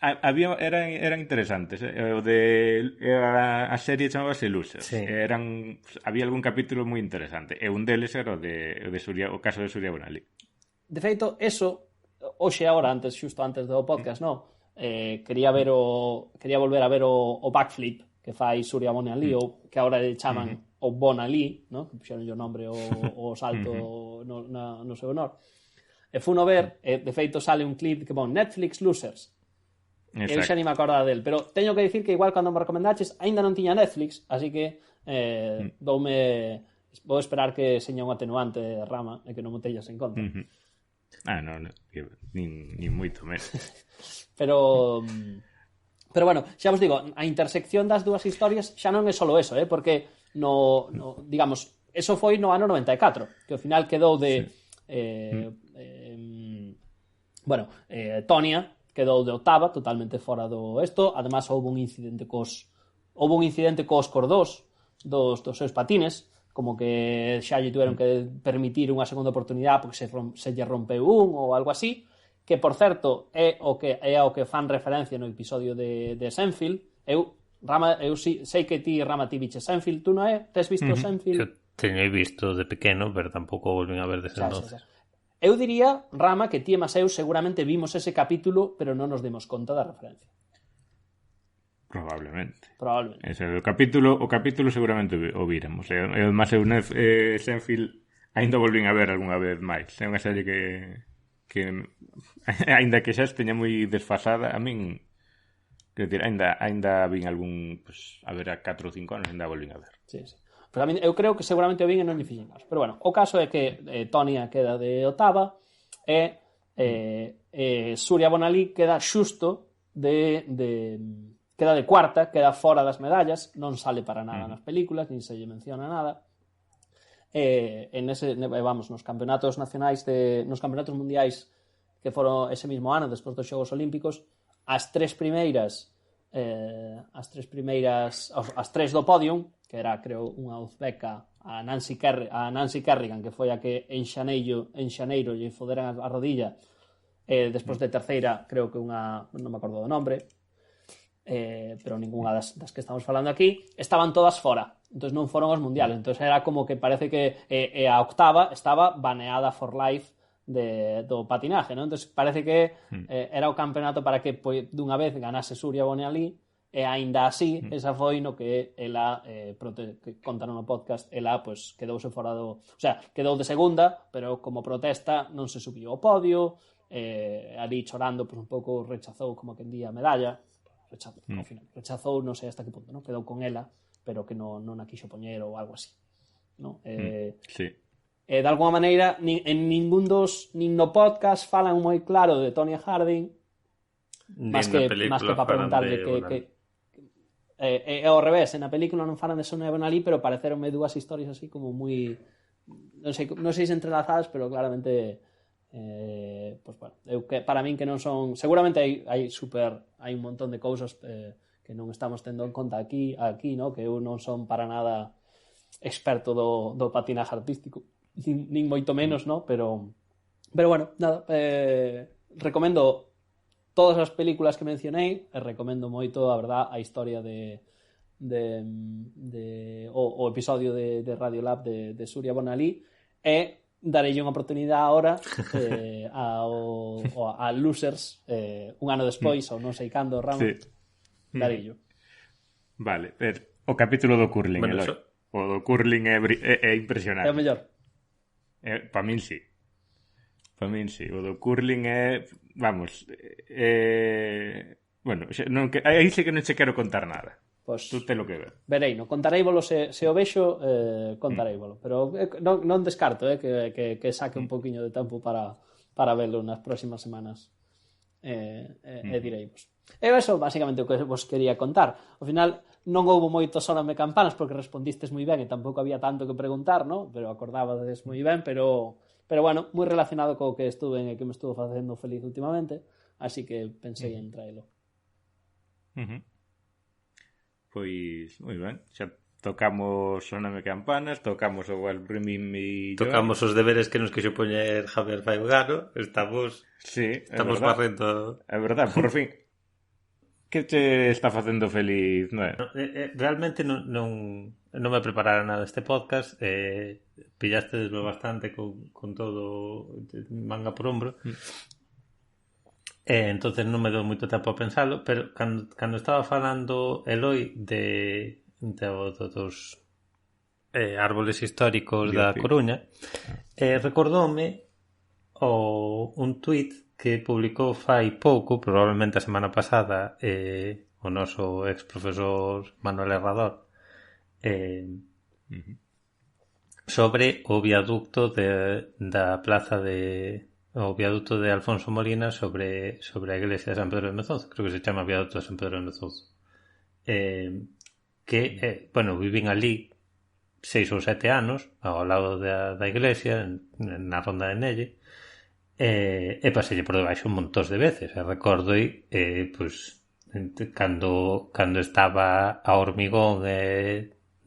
eran interesantes. O de a serie chamábase Losers. Sí. Había algún capítulo moi interesante. E un deles era o caso de Surya Bonalí. De feito, eso hoxe agora, xusto antes do podcast, quería volver a ver o backflip que fai Surya Bonalí, ou que agora le chaman o Bonalí, no? Que puxeron o nombre o salto no seu honor. E funo ver, de feito sale un clip que pon Netflix Losers. Eu xa ni me acordaba del, pero teño que dicir que igual cando me recomendaches aínda non tiña Netflix, así que vou esperar que seña un atenuante de Rama e que non me tellas en conta. Non, nin moito menos. Pero bueno, xa vos digo, a intersección das dúas historias xa non é solo eso, porque digamos, eso foi no ano 94, que ao final quedou de Tonya quedou de octava, totalmente fora do esto. Además houve un incidente cos cordós dos seus patines, como que xa lle tiveron que permitir unha segunda oportunidade porque se lle rompeu ou algo así, que por certo é o que fan referencia no episodio de Seinfeld. Eu sei que ti, Rama, ti viche Seinfeld, tú non é? Tes visto Seinfeld? Eu teño visto de pequeno, pero tampouco volvín a ver desde entonces. Eu diría, Rama, que ti e Maseu seguramente vimos ese capítulo, pero non nos demos conta da referencia. Probablemente. O capítulo seguramente o víramos. Eu Maseu Seinfeld ainda volvín a ver algunha vez máis. É unha serie que ainda que xa esteña moi desfasada, a min, quero dicir, ainda vin algún, pues, a ver, a 4 ou 5 anos ainda volvín a ver. Sí. Pero a mí, eu creo que seguramente o vin e non lle fixen caso. Pero bueno, o caso é que Tonya queda de octava e Surya Bonalí queda xusto queda de cuarta, queda fora das medallas, non sale para nada nas películas, nin se lle menciona nada. Nos campeonatos nacionais nos campeonatos mundiais que foron ese mismo ano, despois dos Xogos Olímpicos, as tres do podium, que era, creo, unha uzbeca, a Nancy Kerrigan, que foi a que en xaneiro lle foderan a rodilla, despois de terceira, creo que unha, non me acordo do nombre, pero ninguna das que estamos falando aquí, estaban todas fora, entón non foron os mundiales, entón era como que parece que a octava estaba baneada for life do patinaje, ¿no? Entón parece que era o campeonato para que dunha vez ganase Surya Bonalí E aínda así, esa foi no que ela, que contaron no podcast, ela pues, quedouse fora do... O sea, quedou de segunda, pero como protesta non se subiu ao podio, ali chorando, pues, un pouco rechazou como que en día a medalla, ao final, rechazou, non sei hasta que punto, ¿no? Quedou con ela, pero que non a quixo poñer ou algo así, ¿no? Sí. De alguma maneira, en nin no podcast falan moi claro de Tonya Harding, máis que para preguntarle que ao revés, na película non falan de Sonia Bonalí, pero pareceronme dúas historias así como moi non sei se entrelazadas, pero claramente pues bueno, para min que non son, seguramente hai un montón de cousas que non estamos tendo en conta aquí, no? Que eu non son para nada experto do patinaje artístico, nin moito menos, no? Pero bueno, nada, recomendo todas as películas que mencionei, e recomendo moito, a verdad, a historia o episodio de Radiolab de Surya Bonalí, e darelle unha oportunidade agora a Losers, un ano despois, ou non sei cando, Ramos, sí. Darello. Vale, o capítulo do curling, bueno, o do curling é impresionante. É o mellor. Para min sí. O do curling é... Vamos, bueno, aí sí que non che quero contar nada. Pues, tú te lo que ver. Verei, no contareivolo se o vexo, contareivolo. Pero non descarto que saque un poquinho de tempo para verlo nas próximas semanas. E direivos. E eso, basicamente, o que vos quería contar. Ao final, non houbo moito Sóname campanas porque respondistes moi ben e tampouco había tanto que preguntar, ¿no? Pero acordabades moi ben, pero bueno, moi relacionado co que estuve e que me estuvo facendo feliz últimamente, así que pensei en traelo. Pois, moi ben, xa tocamos Sóname campanas, tocamos o Walt Brimmy millón. Tocamos os deberes que nos quixo poñer Javier Faigano, estamos barrendo. É verdade, por fin. Que te está facendo feliz, non é? Realmente non me preparara nada este podcast, pillastedeslo bastante con todo manga por hombro, entonces non me dou moito tempo a pensalo, pero cando estaba falando Eloi dos árboles históricos da Coruña, recordoume un tuit que publicou fai pouco, probablemente a semana pasada, o noso ex profesor Manuel Herrador, sobre o viaducto da plaza o viaducto de Alfonso Molina sobre a iglesia de San Pedro de Mezouzo, creo que se chama viaducto de San Pedro de Mezouzo, bueno, vivín ali 6 ou 7 anos ao lado da iglesia, na ronda de Nelle, e paselle por debaixo un montón de veces, e recordo pues, cando estaba a hormigón,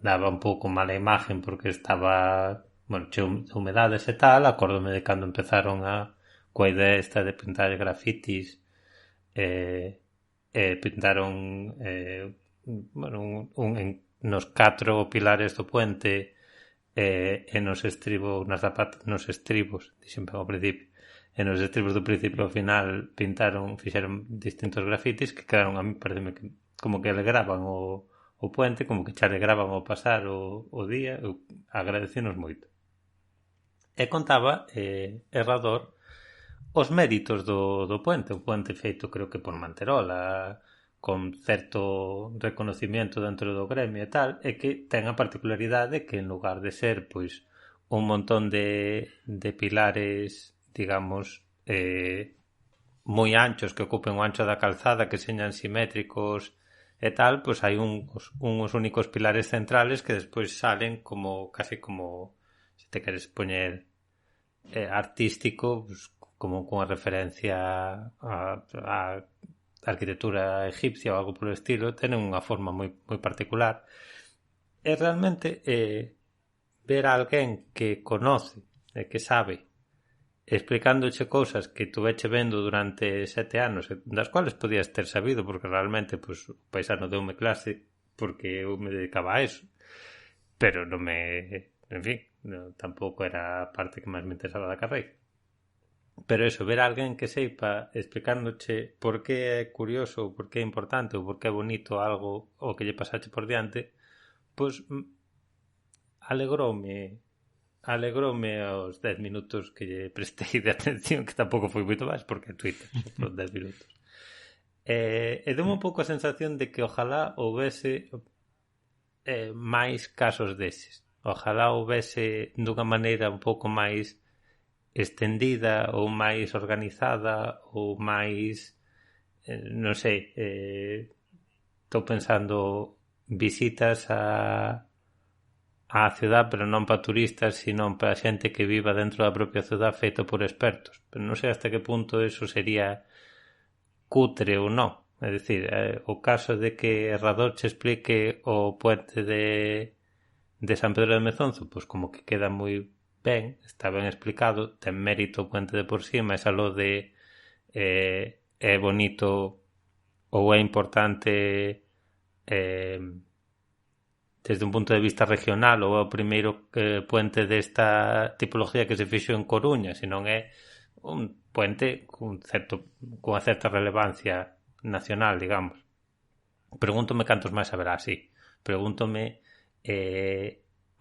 daba un pouco mala imagen porque estaba, bueno, cheo de humedades e tal. Acórdome de cando empezaron coa idea esta de pintar grafitis, pintaron bueno, nos 4 pilares do puente, e nos estribos dixen ao principio, e nos estribos do principio ao final fixeron distintos grafitis que quedaron, a mí pareceme que como que alegraban o puente, como que xa alegraban ao pasar o día. Eu agradecenos moito. E contaba Herrador os méritos do puente, o puente feito creo que por Manterola, con certo reconocimiento dentro do gremio e tal, e que ten a particularidade que en lugar de ser pois un montón de pilares, digamos, moi anchos que ocupen o ancho da calzada, que señan simétricos e tal, pois hai uns únicos pilares centrales que despois salen como casi como, se te queres poñer artístico, pues, como cunha referencia a arquitectura egipcia ou algo polo estilo. Tenen unha forma moi particular, e realmente ver a alguén que conoce e que sabe explicándoche cousas que tuveche vendo durante 7 anos, das cuales podías ter sabido porque realmente pues, o paisano deume clase porque eu me dedicaba a eso, pero non me, en fin, tampouco era a parte que máis me interesaba da carreira. Pero eso, ver a alguén que seipa explicándoche por que é curioso, ou por que é importante, ou por que é bonito algo o que lle pasache por diante, pois alegroume aos 10 minutos que lle prestei de atención, que tampouco foi moito máis, porque é Twitter, son 10 minutos. E deu un pouco a sensación de que ojalá houvese máis casos deses. Ojalá houvese dunha maneira un pouco máis estendida ou máis organizada ou máis non sei, estou pensando visitas á ciudad, pero non para turistas, sino para xente que viva dentro da propia ciudad feito por expertos, pero non sei hasta que punto eso sería cutre ou non. É dicir, o caso de que Herrador che explique o puente de San Pedro de Mezonzo, pois como que queda moi ben, está ben explicado, ten mérito o puente de por sí, mas algo de é bonito ou é importante desde un punto de vista regional, ou é o primeiro puente desta tipología que se fixo en Coruña, senón é un puente cunha certa relevancia nacional, digamos. Pregúntome cantos máis haberá así. Pregúntome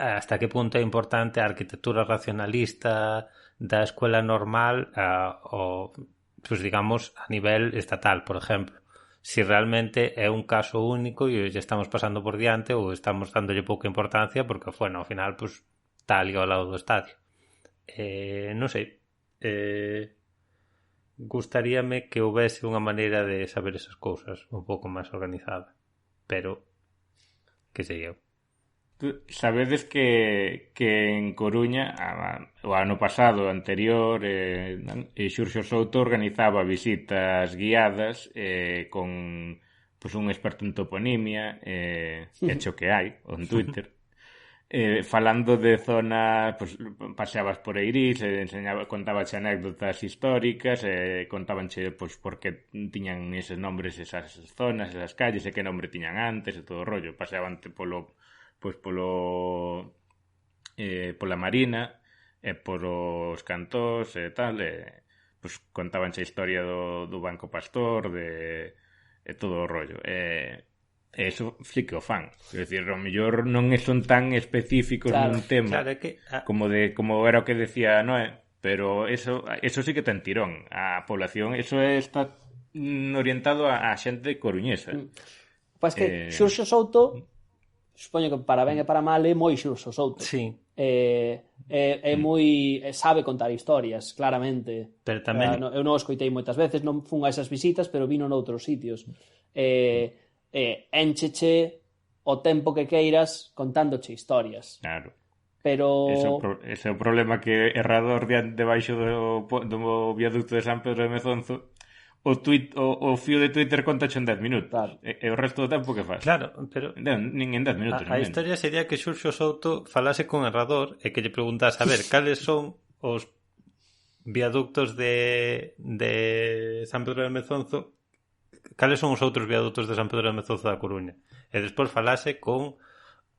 hasta que punto é importante a arquitectura racionalista da escuela normal pues digamos a nivel estatal, por exemplo. Si realmente é un caso único e ya estamos pasando por diante ou estamos dándolle pouca importancia porque, bueno, ao final pues, está ali ao lado do estadio. Non sei. Gustaríame que houvese unha maneira de saber esas cousas un pouco máis organizada. Pero, que sei eu. Sabedes que en Coruña o ano pasado anterior Xurxo Souto organizaba visitas guiadas con pues, un experto en toponimia hecho que hai en Twitter falando de zonas pues, paseabas por Eirís contabache anécdotas históricas contabanche pues, por que tiñan eses nombres esas zonas, esas calles e que nombre tiñan antes e todo o rollo, paseabante pola Marina e por os cantós e tal pues contabanche a historia do Banco Pastor e todo o rollo eso sí que o fan, é dicir, ao mellor non son tan específicos nun tema como era o que decía Noé, pero eso sí que ten tirón a población, eso está orientado a xente coruñesa. Pois que Xurxo Souto supoño que para ben e para mal é moi Xurxo Souto. Sí. É moi sabe contar historias, claramente. Pero tamén eu non o escoitei moitas veces, non fun a esas visitas, pero vino noutros sitios. Éncheche o tempo que queiras contándoche historias. Claro. Pero ese é o problema que Herrador debaixo do viaducto de San Pedro de Mezonzo o fío de Twitter contache en 10 minutos. Claro. E o resto do tempo que faz? Claro, pero nin en 10 minutos. A historia sería que Xurxo Souto falase con Herrador e que lle preguntase a ver cales son os viaductos de San Pedro de Mezonzo, cales son os outros viaductos de San Pedro de Mezonzo da Coruña. E despois falase con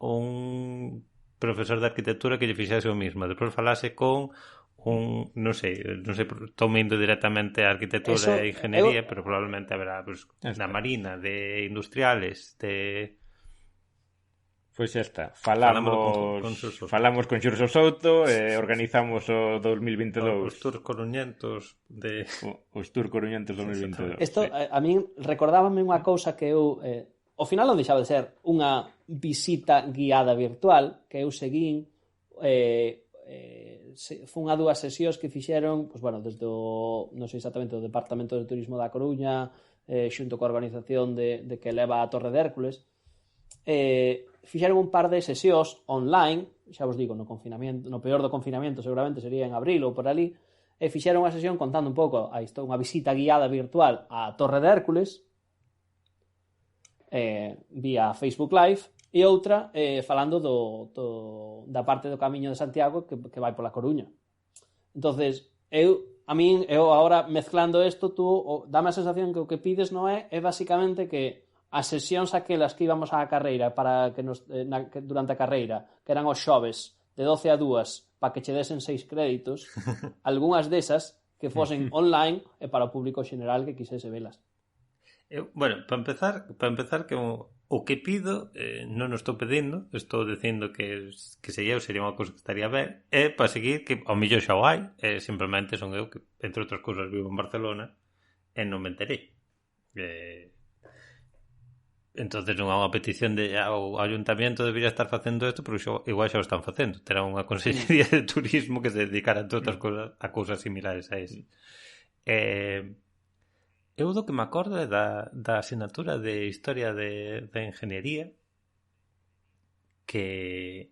un profesor de arquitectura que lle fixase o mismo. Despois falase con non sei, estou indo directamente a arquitectura e ingeniería, pero probablemente haberá pues, da Marina, de industriales, de... Pois xa está, falamos con Xurxo Souto e organizamos o 2022 os tours coruñentos de... os tours coruñentos 2022. Isto a min recordábame unha cousa que eu ao final non deixaba de ser unha visita guiada virtual que eu seguín fun a 2 sesións que fixeron, pues, bueno, desde non sei exactamente o Departamento de Turismo da Coruña xunto coa organización de que leva a Torre de Hércules fixeron un par de sesións online, xa vos digo, no confinamento, no peor do confinamento seguramente sería en abril ou por ali, e fixeron unha sesión contando un pouco unha visita guiada virtual á Torre de Hércules vía Facebook Live e outra falando da parte do Camiño de Santiago que vai pola Coruña. Entonces, eu agora mezclando isto, dame a sensación que o que pides non é basicamente que as sesións aquelas que íbamos á carreira para que durante a carreira, que eran os xoves de 12 a 2 para que che desen 6 créditos, algunhas desas que fosen online e para o público xeneral que quisese velas. Bueno, para empezar que o que pido non o estou pedindo, estou dicindo que se eu sería unha cousa que estaría ben, e para seguir que ao millor xa o hai, simplemente son eu que, entre outras cousas, vivo en Barcelona e non me enterei. Entonces non é unha petición de o ayuntamiento debería estar facendo isto, pero igual xa o están facendo. Terá unha consellería de turismo que se dedicara entre outras cousas a cousas similares a ese. Eu do que me acordo é da asignatura de Historia de Ingeniería, que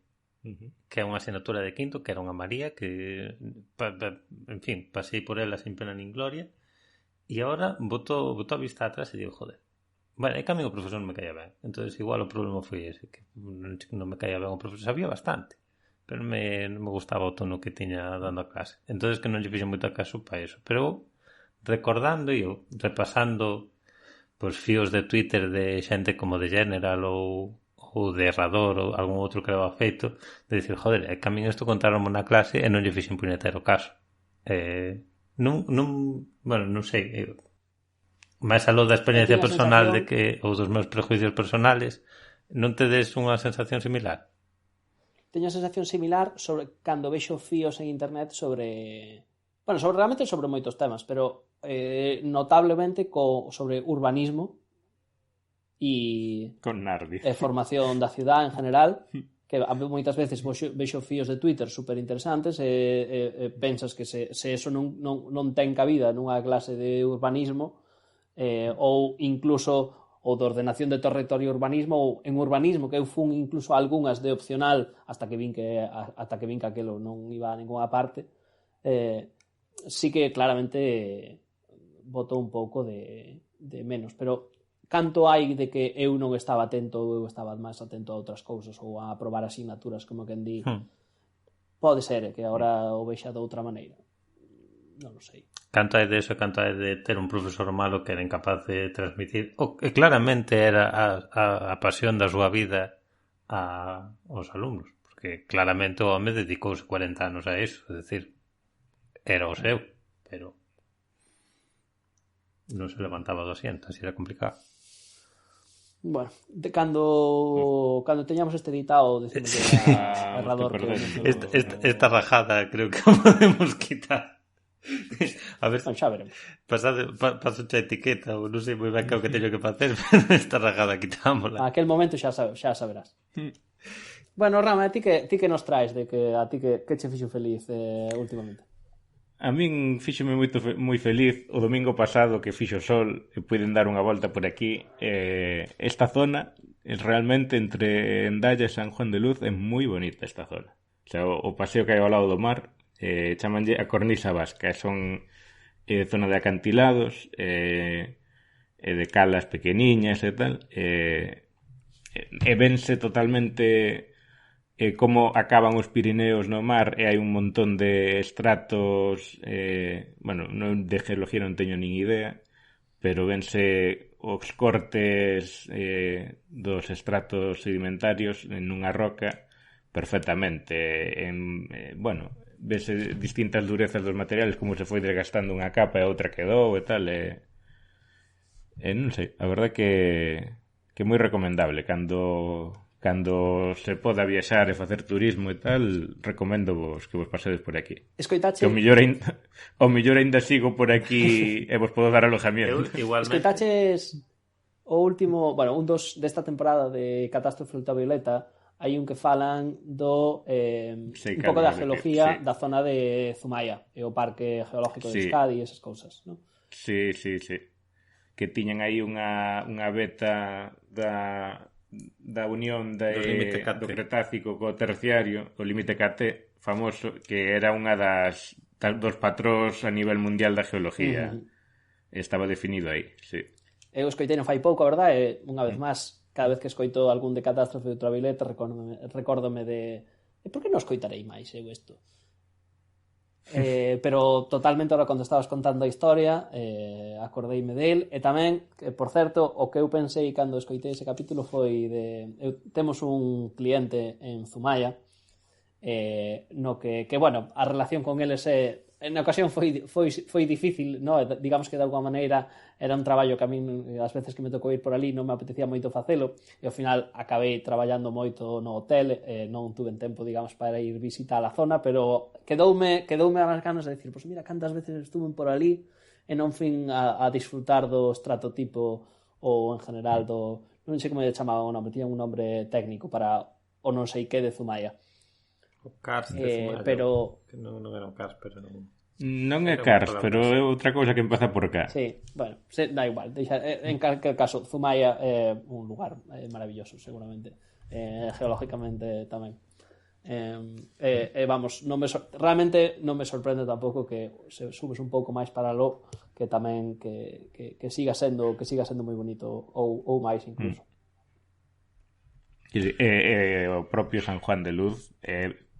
é unha asignatura de quinto, que era unha María, que, en fin, pasei por ela sin pena nin gloria, e agora boto a vista atrás e digo, joder, bueno, é que a mí o profesor non me caía ben. Entonces igual o problema foi ese, que non me caía ben o profesor. Sabía bastante, pero non me gustaba o tono que tiña dando a clase. Entonces que non lle fixen moito caso para eso. Pero recordando e repasando pues, fíos de Twitter de xente como de General ou de Errador ou algún outro que leva feito, de dicir, joder, é que a mí isto contaron na clase e non lle fixen puñetero caso. Bueno, non sei, máis aló da experiencia personal de que ou dos meus prejuicios personales, non te des unha sensación similar? Teño a sensación similar sobre cando vexo fíos en internet sobre realmente sobre moitos temas, pero notablemente sobre urbanismo e con Nardi e formación da cidade en general, que moitas veces vexo fíos de Twitter super interesantes e pensas que se eso non ten cabida nunha clase de urbanismo, ou incluso o de ordenación de territorio e urbanismo, ou en urbanismo, que eu fun incluso algunhas de opcional ata que vin que aquilo non iba a ninguna parte, sí que claramente botou un pouco de menos, pero canto hai de que eu non estaba atento ou eu estaba máis atento a outras cousas ou a aprobar asignaturas, como quen di, pode ser que agora o vexa de outra maneira, non o sei. Canto hai de eso, canto hai de ter un profesor malo que era incapaz de transmitir o que claramente era a pasión da súa vida aos alumnos, porque claramente o home dedicouse 40 anos a eso, é dicir, era o seu, pero non se levantaba do asiento, así era complicado. Bueno, cando teñamos este editado decimos que era Errador esta rajada creo que podemos quitar. A ver, xa veremos. Paso a etiqueta ou non sei moi ben que é o que teño que facer, pero esta rajada quitámola. A aquel momento xa saberás. Bueno, Rama, a ti que nos traes de que a ti que che fixo feliz últimamente? A min fíxome moi feliz o domingo pasado que fixo sol e puiden dar unha volta por aquí. Esta zona realmente entre Endaya e San Juan de Luz é moi bonita esta zona. O sea, o paseo que hai ao lado do mar chamanlle a Cornisa Vasca, son zona de acantilados e de calas pequeniñas e tal, e vense totalmente como acaban os Pirineos no mar e hai un montón de estratos, non de geología non teño nin idea, pero vense os cortes dos estratos sedimentarios en unha roca perfectamente. Vese distintas durezas dos materiales, como se foi desgastando unha capa e outra quedou e tal, non sei, a verdade que moi recomendable cando se poda viaxar e facer turismo e tal, recomendo vos que vos pasedes por aquí. Escoitache? Que o mellor ainda sigo por aquí e vos podo dar alojamiento. Escoitaches o último, un dos desta temporada de Catástrofe Ultravioleta, hai un que falan do un pouco da geología da zona de Zumaya e o Parque Geológico de Euskadi e esas cousas, non? Sí. Que tiñan aí unha beta da unión do Cretácico co Terciario, o límite KT famoso, que era unha dos patróns a nivel mundial da geología. Estaba definido aí, sí. Eu escoitei non fai pouco, a verdade, unha vez máis, cada vez que escoito algún de Catástrofe de Ultravioleta recórdome de por que non escoitarei máis eu isto? Pero totalmente ahora cando estabas contando a historia acordeime del, e tamén que, por certo, o que eu pensei cando escoitei ese capítulo foi temos un cliente en Zumaya no que a relación con eles é na ocasión foi difícil, no? Digamos que de alguma maneira era un traballo que a min, as veces que me tocou ir por ali, non me apetecía moito facelo, e ao final acabei traballando moito no hotel, non tuve tempo, digamos, para ir visitar a zona, pero quedoume as ganas de decir, pois mira, cantas veces estuve por ali e non fin a disfrutar do estratotipo ou en general do, non sei como lle chamaban o nome, tiñan un nome técnico para o non sei que de Zumaia. O Cars de Zumaia, pero que non era o Cars, pero non é Cars, pero é outra cousa que empeza por cá. Sí, bueno, da igual, en calquer caso, Zumaia é un lugar maravilloso, seguramente, geológicamente tamén. Vamos, realmente non me sorprende tampouco que se subes un pouco máis para lo que tamén que siga sendo moi bonito ou máis incluso. O propio San Juan de Luz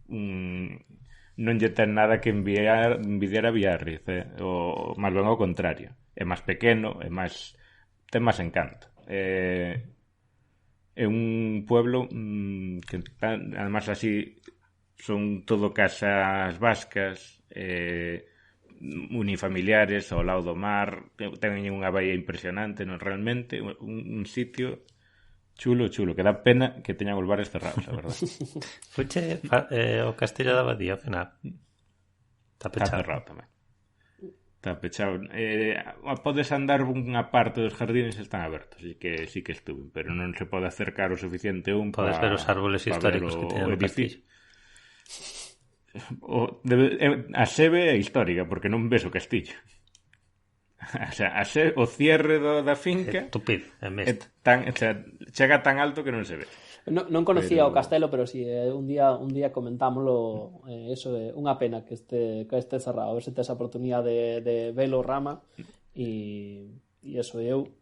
non lle ten nada que envidiar a Biarritz, o máis ben ao contrario, é máis pequeno, ten máis encanto. É un pueblo que además así son todo casas vascas, unifamiliares ao lado do mar, ten unha baía impresionante, non realmente un sitio chulo, que dá pena que teñan os bares cerrados, a verdade. Fuche o Castillo da Abadía ao final. Está cerrado tamén. Está pechado. Podes andar unha parte dos jardines están abertos, así que sí que estuve, pero non se pode acercar o suficiente podes ver os árboles históricos que teñen o castillo. A sebe é histórica, porque non ves o castillo. O sea, o cierre da finca chega tan alto que non se ve. Non conocía o castelo, pero si un día comentámoslo, eso é unha pena que este cerrado, a ver se tes a oportunidade de velo, Rama, e eso, eu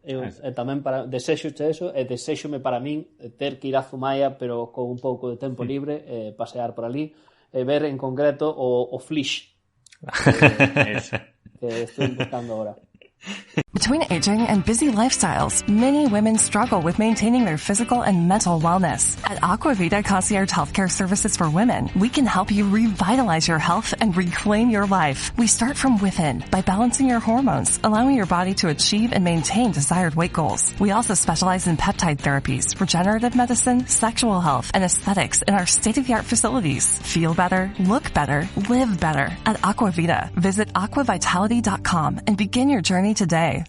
tamén desexoche eso, e desexome para min ter que ir a Zumaia, pero con un pouco de tempo libre, pasear por ali, e ver en concreto o Flix que estou buscando ahora. Between aging and busy lifestyles, many women struggle with maintaining their physical and mental wellness. At Aquavita Concierge Healthcare Services for Women, we can help you revitalize your health and reclaim your life. We start from within by balancing your hormones, allowing your body to achieve and maintain desired weight goals. We also specialize in peptide therapies, regenerative medicine, sexual health, and aesthetics in our state-of-the-art facilities. Feel better, look better, live better. At Aquavita, visit aquavitality.com and begin your journey today.